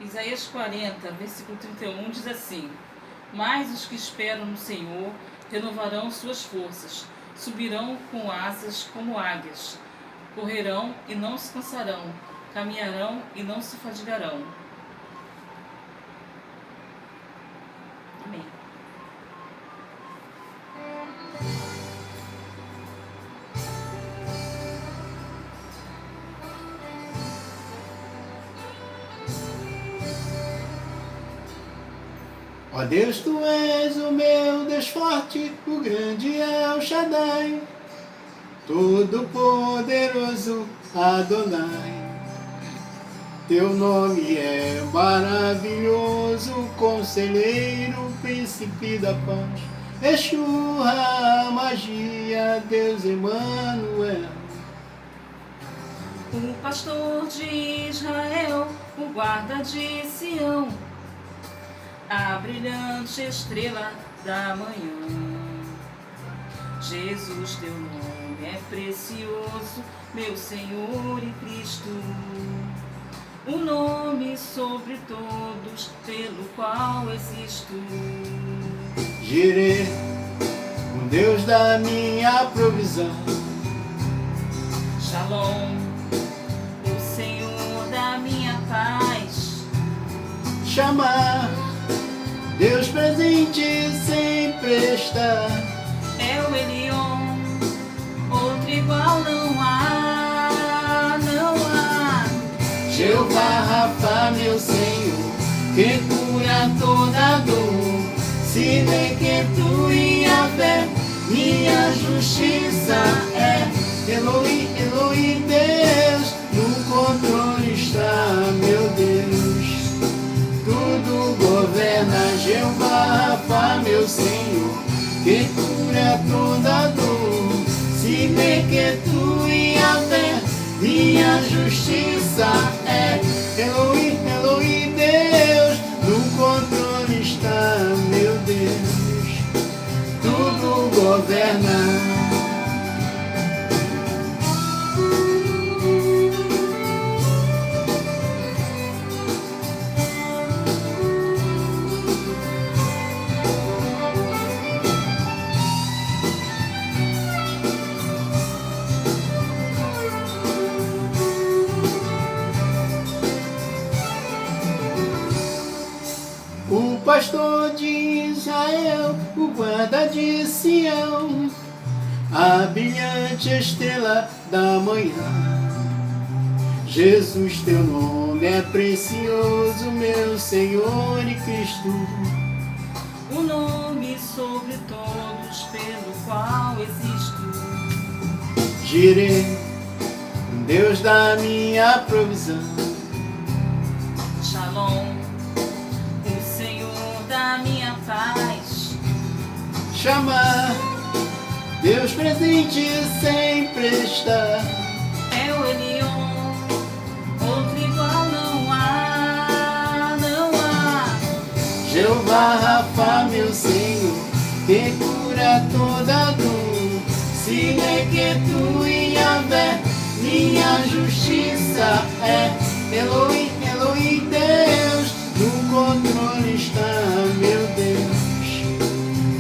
Isaías 40, versículo 31 diz assim: Mas os que esperam no Senhor renovarão suas forças, subirão com asas como águias, correrão e não se cansarão, caminharão e não se fadigarão. Amém. Ó Deus, Tu és o meu Deus forte, o grande El Shaddai, Todo-Poderoso Adonai. Teu nome é maravilhoso, Conselheiro, Príncipe da Paz, Yeshua, Magia, Deus Emanuel. O pastor de Israel, o guarda de Sião, a brilhante estrela da manhã. Jesus, teu nome é precioso, meu Senhor e Cristo, o nome sobre todos, pelo qual existo. Jireh, o Deus da minha provisão. Shalom, o Senhor da minha paz. Chamar, Deus presente sempre está. É o Elion, outro igual não há, não há. Jeová Rafa, meu Senhor, que cura toda dor. Se nem que Tu e a fé, minha justiça é. Eloi, Eloi, Deus, no controle está, meu Deus. Tudo governa, Jeová Rafa, meu Senhor, que cura toda dor. Se bem que Tu e a fé, minha justiça é. Eloi, Eloi, Deus, no controle está, meu Deus. Tudo governa. O pastor de Israel, o guarda de Sião, a brilhante estrela da manhã. Jesus, teu nome é precioso, meu Senhor e Cristo, O nome sobre todos, pelo qual existo. Jireh, Deus da minha provisão. Shalom, o Senhor da minha paz. Chamar, Deus presente sempre está. É o Elion, outro igual não há, não há. Jeová Rafa, meu Senhor, que cura toda dor. Se é que Tu e a fé, minha justiça é. Eloi, Eloi, Deus, no controle está, meu Deus.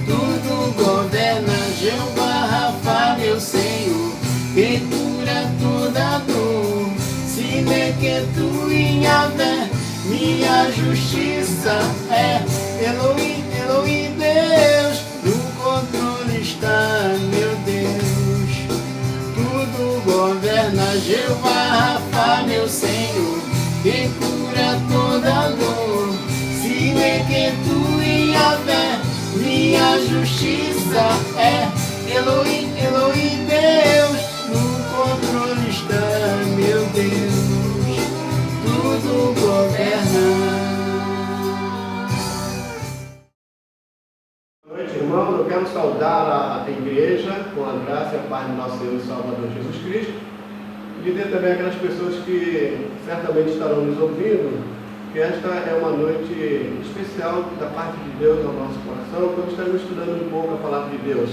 Tudo governa, Jeová Rafa, meu Senhor, que cura toda dor. Se é que Tu e a fé, minha justiça é. Eloi, Eloi, Deus, no controle está, meu Deus. Tudo governa, Jeová Rafa, meu Senhor, que cura toda dor. Se é que Tu e a fé, minha justiça é. Eloi, Eloi, Deus, no controle está, meu Deus. Tudo governa. Boa noite, irmãos. Eu quero saudar a igreja com a graça e a paz do nosso Senhor e Salvador Jesus Cristo. E dizer também aquelas pessoas que certamente estarão nos ouvindo que esta é uma noite especial da parte de Deus ao nosso coração, quando estamos estudando um pouco a palavra de Deus.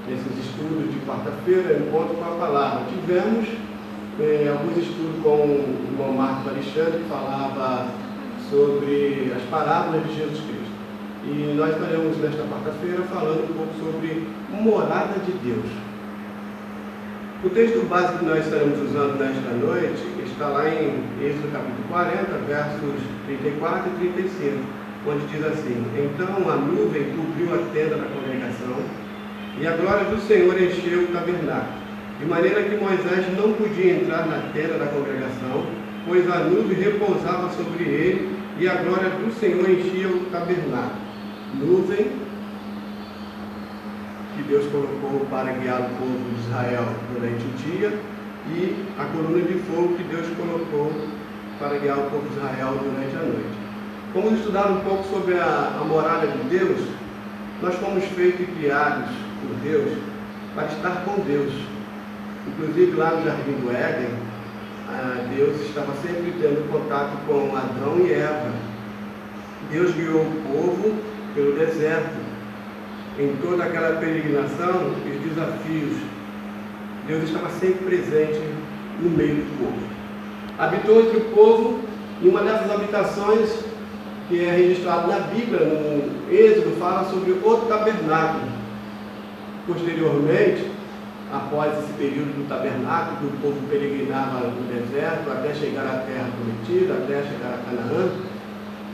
Nesses estudos de quarta-feira, encontro com a palavra. Tivemos alguns estudos com o irmão Marcos Alexandre, que falava sobre as parábolas de Jesus Cristo. E nós estaremos nesta quarta-feira falando um pouco sobre morada de Deus. O texto básico que nós estaremos usando nesta noite está lá em Êxodo capítulo 40, versos 34 e 35, onde diz assim: Então a nuvem cobriu a tenda da congregação, e a glória do Senhor encheu o tabernáculo, de maneira que Moisés não podia entrar na tenda da congregação, pois a nuvem repousava sobre ele, e a glória do Senhor enchia o tabernáculo. Nuvem que Deus colocou para guiar o povo de Israel durante o dia, e a coluna de fogo que Deus colocou para guiar o povo de Israel durante a noite. Vamos estudar um pouco sobre a morada de Deus. Nós fomos feitos e criados por Deus para estar com Deus. Inclusive lá no Jardim do Éden, Deus estava sempre tendo contato com Adão e Eva. Deus guiou o povo pelo deserto, em toda aquela peregrinação e os desafios. Deus estava sempre presente no meio do povo. Habitou entre o povo, e uma dessas habitações que é registrado na Bíblia, no Êxodo, fala sobre o tabernáculo. Posteriormente, após esse período do tabernáculo, que o povo peregrinava no deserto até chegar à terra prometida, até chegar a Canaã,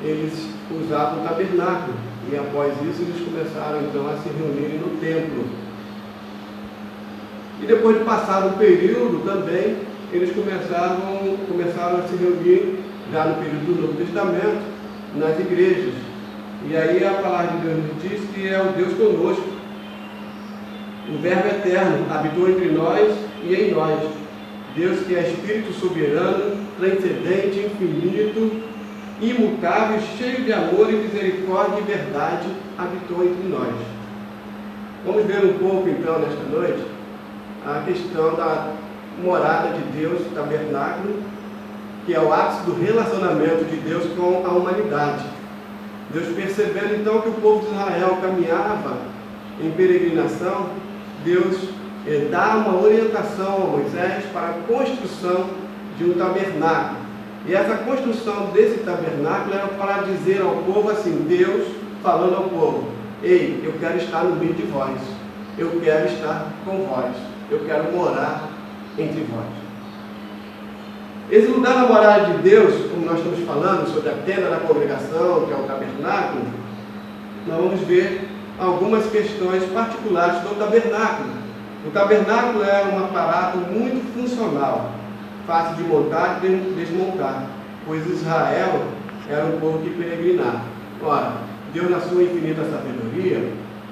eles usavam o tabernáculo, e após isso eles começaram então a se reunirem no templo. E depois de passado um período também, eles começaram a se reunir já no período do Novo Testamento, nas igrejas. E aí a palavra de Deus nos diz que é o Deus conosco. O Verbo eterno habitou entre nós e em nós. Deus que é Espírito soberano, transcendente, infinito, imutável, cheio de amor e misericórdia e verdade, habitou entre nós. Vamos ver um pouco então nesta noite a questão da morada de Deus, tabernáculo, que é o ápice do relacionamento de Deus com a humanidade. Deus, percebendo então que o povo de Israel caminhava em peregrinação, Deus dá uma orientação a Moisés para a construção de um tabernáculo. E essa construção desse tabernáculo era para dizer ao povo assim, Deus falando ao povo: ei, eu quero estar no meio de vós, eu quero estar com vós, eu quero morar entre vós. Esse lugar da morada de Deus, como nós estamos falando sobre a tenda da congregação, que é o tabernáculo, nós vamos ver algumas questões particulares do tabernáculo. O tabernáculo é um aparato muito funcional, fácil de montar e desmontar, pois Israel era um povo que peregrinava. Ora, Deus, na sua infinita sabedoria,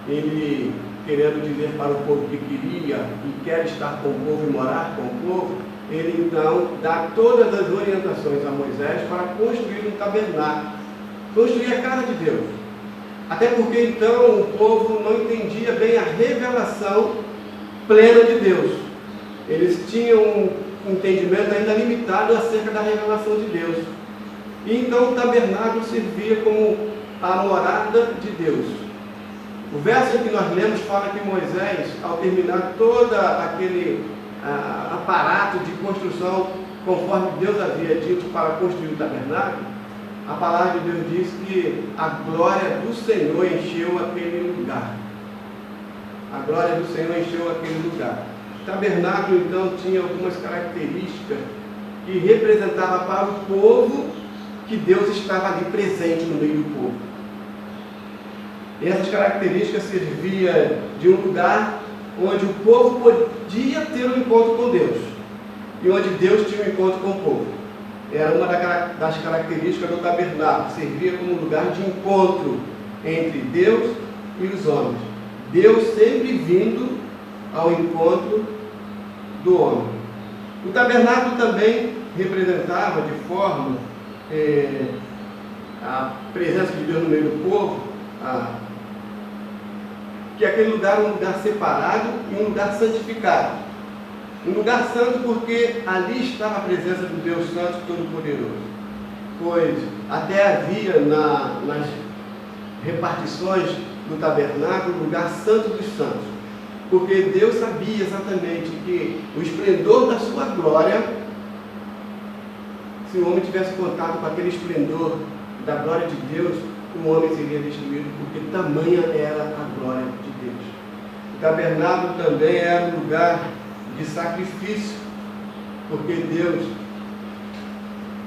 Ele querendo dizer para o povo que queria e quer estar com o povo e morar com o povo, Ele então dá todas as orientações a Moisés para construir um tabernáculo, construir a casa de Deus. Até porque então o povo não entendia bem a revelação plena de Deus. Eles tinham um entendimento ainda limitado acerca da revelação de Deus. E então o tabernáculo servia como a morada de Deus. O verso que nós lemos fala que Moisés, ao terminar todo aquele aparato de construção, conforme Deus havia dito para construir o tabernáculo, a palavra de Deus diz que a glória do Senhor encheu aquele lugar. A glória do Senhor encheu aquele lugar. O tabernáculo, então, tinha algumas características que representavam para o povo que Deus estava ali presente no meio do povo. E essas características serviam de um lugar onde o povo podia ter um encontro com Deus e onde Deus tinha um encontro com o povo. Era uma das características do tabernáculo, servia como um lugar de encontro entre Deus e os homens. Deus sempre vindo ao encontro do homem. O tabernáculo também representava de forma a presença de Deus no meio do povo, que aquele lugar era um lugar separado e um lugar santificado. Um lugar santo porque ali estava a presença do Deus Santo Todo-Poderoso. Pois até havia nas repartições do tabernáculo o lugar santo dos santos. Porque Deus sabia exatamente que o esplendor da sua glória, se o homem tivesse contato com aquele esplendor da glória de Deus, o homem seria destruído, porque tamanha era a glória de Deus. O tabernáculo também era um lugar de sacrifício, porque Deus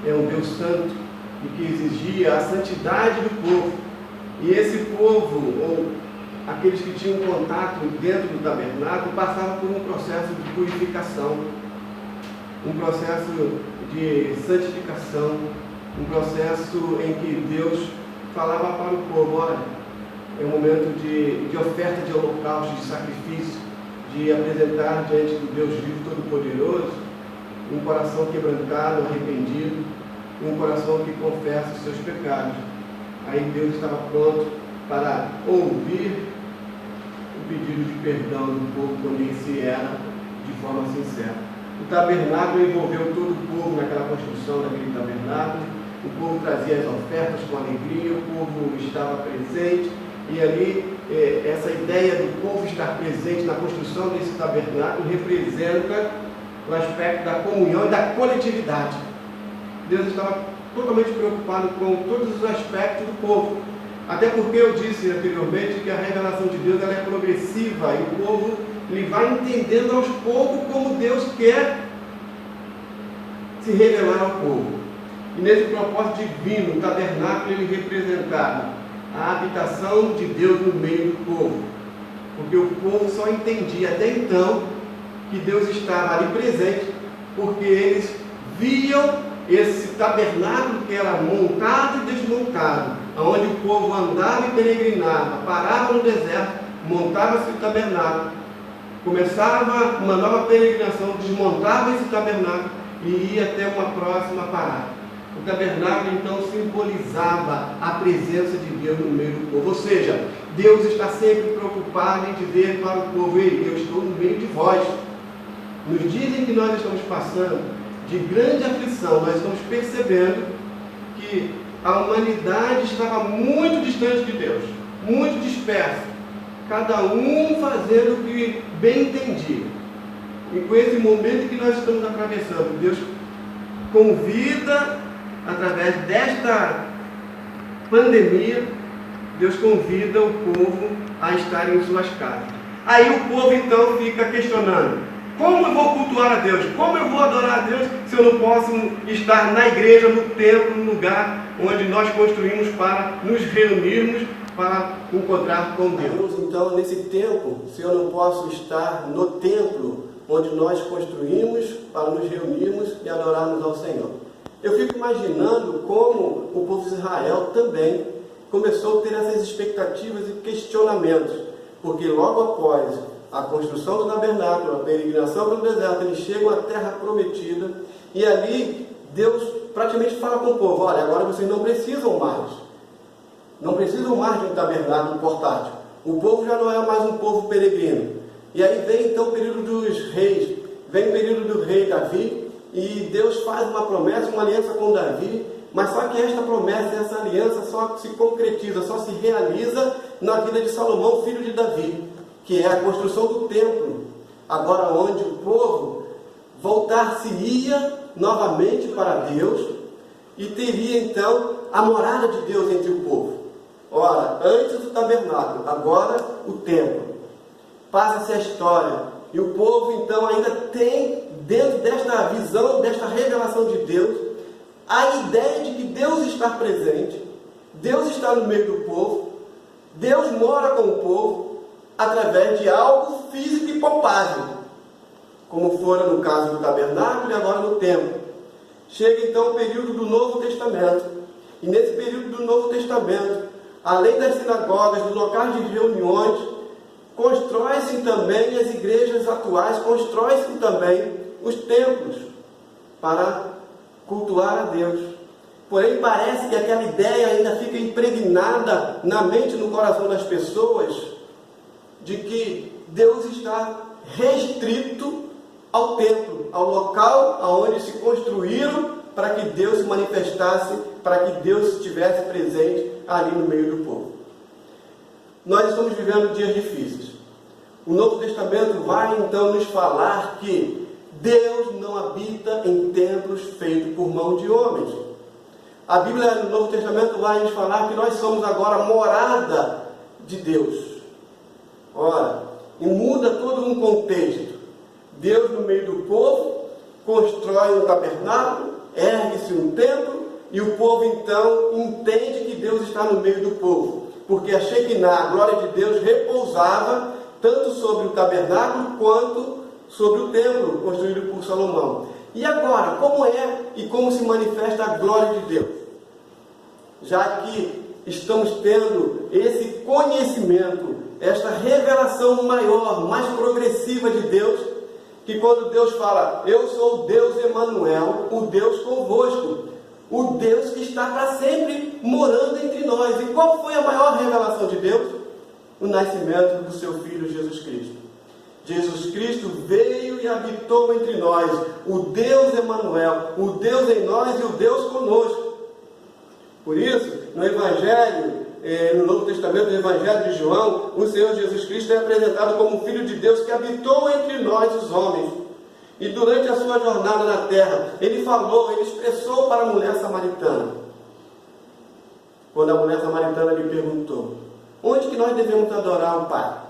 é um Deus santo e que exigia a santidade do povo. E esse povo, ou aqueles que tinham contato dentro do tabernáculo, passavam por um processo de purificação, um processo de santificação, um processo em que Deus falava para o povo: olha, é um momento de oferta de holocausto, de sacrifício, de apresentar diante do Deus vivo todo-poderoso um coração quebrantado, arrependido, um coração que confessa os seus pecados. Aí Deus estava pronto para ouvir o pedido de perdão do povo quando ele se era de forma sincera. O tabernáculo envolveu todo o povo naquela construção daquele tabernáculo. O povo trazia as ofertas com alegria, o povo estava presente, e ali essa ideia do povo estar presente na construção desse tabernáculo representa o aspecto da comunhão e da coletividade. Deus estava totalmente preocupado com todos os aspectos do povo, até porque eu disse anteriormente que a revelação de Deus ela é progressiva, e o povo ele vai entendendo aos poucos como Deus quer se revelar ao povo. E nesse propósito divino, o tabernáculo ele representava a habitação de Deus no meio do povo, porque o povo só entendia até então que Deus estava ali presente, porque eles viam esse tabernáculo que era montado e desmontado, onde o povo andava e peregrinava, parava no deserto, montava-se o tabernáculo, começava uma nova peregrinação, desmontava esse tabernáculo e ia até uma próxima parada. O tabernáculo então simbolizava a presença de Deus no meio do povo, ou seja, Deus está sempre preocupado em dizer para o povo: ei, eu estou no meio de vós. Nos dias em que nós estamos passando de grande aflição, nós estamos percebendo que a humanidade estava muito distante de Deus, muito dispersa, cada um fazendo o que bem entendia. E com esse momento que nós estamos atravessando, Deus convida, através desta pandemia, Deus convida o povo a estar em suas casas. Aí o povo então fica questionando: como eu vou cultuar a Deus? Como eu vou adorar a Deus se eu não posso estar na igreja, no templo, no lugar onde nós construímos para nos reunirmos, para encontrar com Deus? Então, nesse tempo, se eu não posso estar no templo onde nós construímos para nos reunirmos e adorarmos ao Senhor. Eu fico imaginando como o povo de Israel também começou a ter essas expectativas e questionamentos, porque logo após a construção do tabernáculo, a peregrinação pelo deserto, eles chegam à terra prometida, e ali Deus praticamente fala com o povo: olha, agora vocês não precisam mais de um tabernáculo portátil, o povo já não é mais um povo peregrino. E aí vem então o período dos reis, vem o período do rei Davi, e Deus faz uma promessa, uma aliança com Davi, mas só que esta promessa, essa aliança só se concretiza, só se realiza na vida de Salomão, filho de Davi, que é a construção do templo, agora onde o povo voltar-se-ia novamente para Deus e teria então a morada de Deus entre o povo. Ora, antes do tabernáculo, agora o templo. Passa-se a história, e o povo então ainda tem, dentro desta visão, desta revelação de Deus, a ideia de que Deus está presente, Deus está no meio do povo, Deus mora com o povo, através de algo físico e palpável, como fora no caso do tabernáculo e agora no templo. Chega então o período do Novo Testamento, e nesse período do Novo Testamento, além das sinagogas, dos locais de reuniões, constrói-se também as igrejas atuais, constrói-se também os templos para cultuar a Deus. Porém, parece que aquela ideia ainda fica impregnada na mente e no coração das pessoas, de que Deus está restrito ao templo, ao local onde se construíram para que Deus se manifestasse, para que Deus estivesse presente ali no meio do povo. Nós estamos vivendo dias difíceis. O Novo Testamento vai então nos falar que Deus não habita em templos feitos por mão de homens. A Bíblia no Novo Testamento vai nos falar que nós somos agora morada de Deus. Ora, e muda todo um contexto. Deus no meio do povo constrói um tabernáculo, ergue-se um templo, e o povo então entende que Deus está no meio do povo, porque a Shekinah, a glória de Deus, repousava tanto sobre o tabernáculo quanto sobre o templo construído por Salomão. E agora, como é e como se manifesta a glória de Deus? Já que estamos tendo esse conhecimento, esta revelação maior, mais progressiva de Deus, que quando Deus fala, eu sou o Deus Emanuel, o Deus convosco, o Deus que está para sempre morando entre nós. E qual foi a maior revelação de Deus? O nascimento do seu Filho Jesus Cristo. Jesus Cristo veio e habitou entre nós, o Deus Emanuel, o Deus em nós e o Deus conosco. Por isso, no Evangelho, no Novo Testamento, no Evangelho de João, o Senhor Jesus Cristo é apresentado como Filho de Deus que habitou entre nós, os homens. E durante a sua jornada na terra, ele falou, ele expressou para a mulher samaritana. Quando a mulher samaritana lhe perguntou, onde que nós devemos adorar o Pai?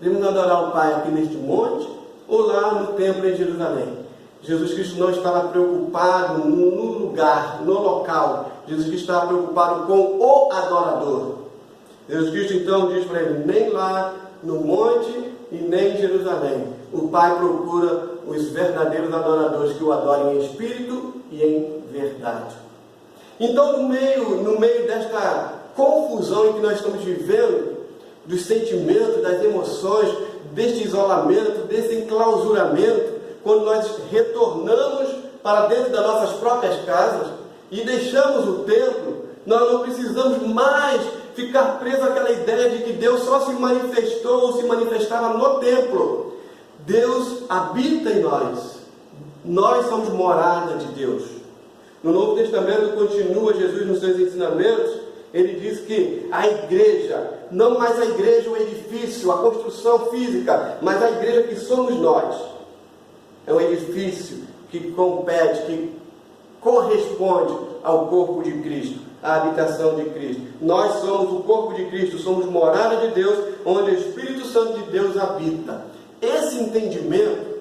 Devemos adorar o Pai aqui neste monte ou lá no templo em Jerusalém? Jesus Cristo não estava preocupado no lugar, no local. Jesus Cristo estava preocupado com o adorador. Jesus Cristo então diz para ele, nem lá no monte e nem em Jerusalém. O Pai procura os verdadeiros adoradores que o adorem em espírito e em verdade. Então, no meio desta confusão em que nós estamos vivendo, dos sentimentos, das emoções, deste isolamento, desse enclausuramento, quando nós retornamos para dentro das nossas próprias casas e deixamos o templo, nós não precisamos mais ficar presos àquela ideia de que Deus só se manifestou ou se manifestava no templo. Deus habita em nós. Nós somos morada de Deus. No Novo Testamento continua Jesus nos seus ensinamentos, ele diz que a igreja, não mais a igreja, o edifício, a construção física, mas a igreja que somos nós. É um edifício que compete, que corresponde ao corpo de Cristo, à habitação de Cristo. Nós somos o corpo de Cristo, somos morada de Deus, onde o Espírito Santo de Deus habita. Esse entendimento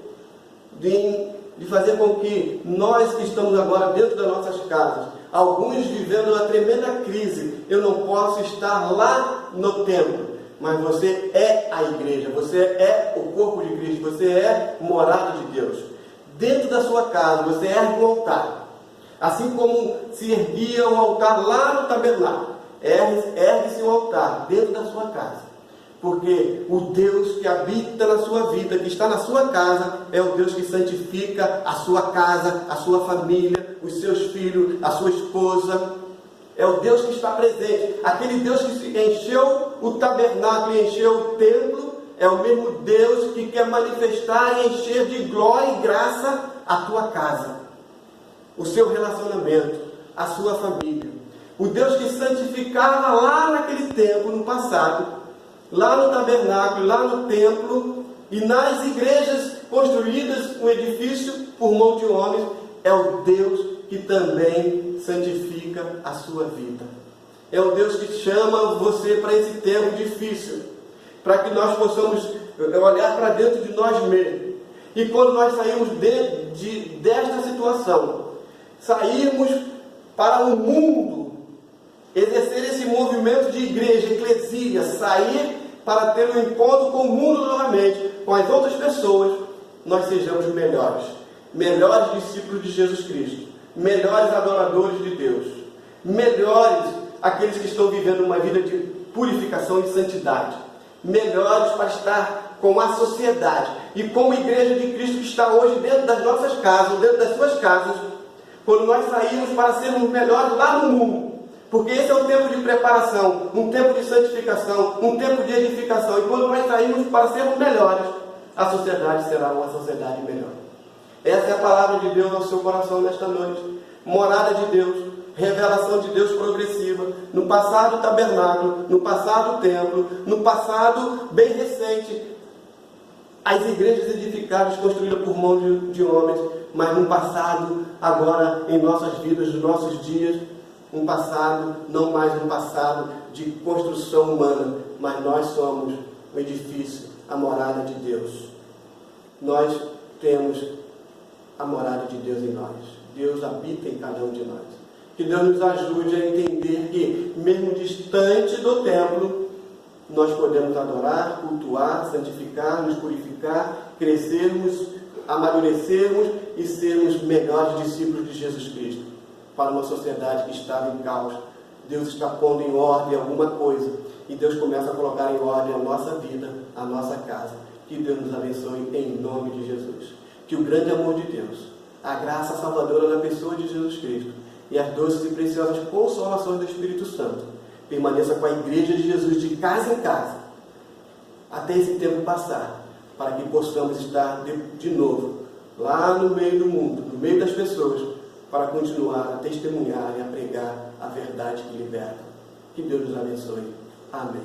de fazer com que nós que estamos agora dentro das nossas casas, alguns vivendo uma tremenda crise, eu não posso estar lá no templo, mas você é a igreja, você é o corpo de Cristo, você é morada de Deus. Dentro da sua casa, você ergue um altar. Assim como se erguia o altar lá no tabernáculo, ergue-se um altar dentro da sua casa. Porque o Deus que habita na sua vida, que está na sua casa, é o Deus que santifica a sua casa, a sua família, os seus filhos, a sua esposa. É o Deus que está presente. Aquele Deus que encheu o tabernáculo e encheu o templo, é o mesmo Deus que quer manifestar e encher de glória e graça a tua casa, o seu relacionamento, a sua família. O Deus que santificava lá naquele tempo, no passado, lá no tabernáculo, lá no templo e nas igrejas construídas, um edifício por mão de homens, é o Deus que também santifica a sua vida. É o Deus que chama você para esse tempo difícil, para que nós possamos olhar para dentro de nós mesmos. E quando nós saímos desta situação, sairmos para o mundo, exercer esse movimento de igreja, eclesia, sair para ter um encontro com o mundo novamente, com as outras pessoas, nós sejamos melhores discípulos de Jesus Cristo, melhores adoradores de Deus, melhores aqueles que estão vivendo uma vida de purificação e santidade, melhores para estar com a sociedade e como igreja de Cristo que está hoje dentro das nossas casas, dentro das suas casas, quando nós saímos para sermos melhores lá no mundo. Porque esse é um tempo de preparação, um tempo de santificação, um tempo de edificação. E quando nós saímos para sermos melhores, a sociedade será uma sociedade melhor. Essa é a palavra de Deus ao seu coração nesta noite. Morada de Deus, revelação de Deus progressiva. No passado tabernáculo, no passado templo, no passado bem recente, as igrejas edificadas, construídas por mãos de homens. Mas no passado, agora em nossas vidas, nos nossos dias, um passado, não mais um passado de construção humana, mas nós somos o edifício, a morada de Deus. Nós temos a morada de Deus em nós. Deus habita em cada um de nós. Que Deus nos ajude a entender que, mesmo distante do templo, nós podemos adorar, cultuar, santificar, nos purificar, crescermos, amadurecermos e sermos melhores discípulos de Jesus Cristo para uma sociedade que estava em caos. Deus está pondo em ordem alguma coisa e Deus começa a colocar em ordem a nossa vida, a nossa casa. Que Deus nos abençoe em nome de Jesus. Que o grande amor de Deus, a graça salvadora na pessoa de Jesus Cristo e as doces e preciosas consolações do Espírito Santo permaneça com a Igreja de Jesus de casa em casa, até esse tempo passar, para que possamos estar de novo lá no meio do mundo, no meio das pessoas, para continuar a testemunhar e a pregar a verdade que liberta. Que Deus nos abençoe. Amém.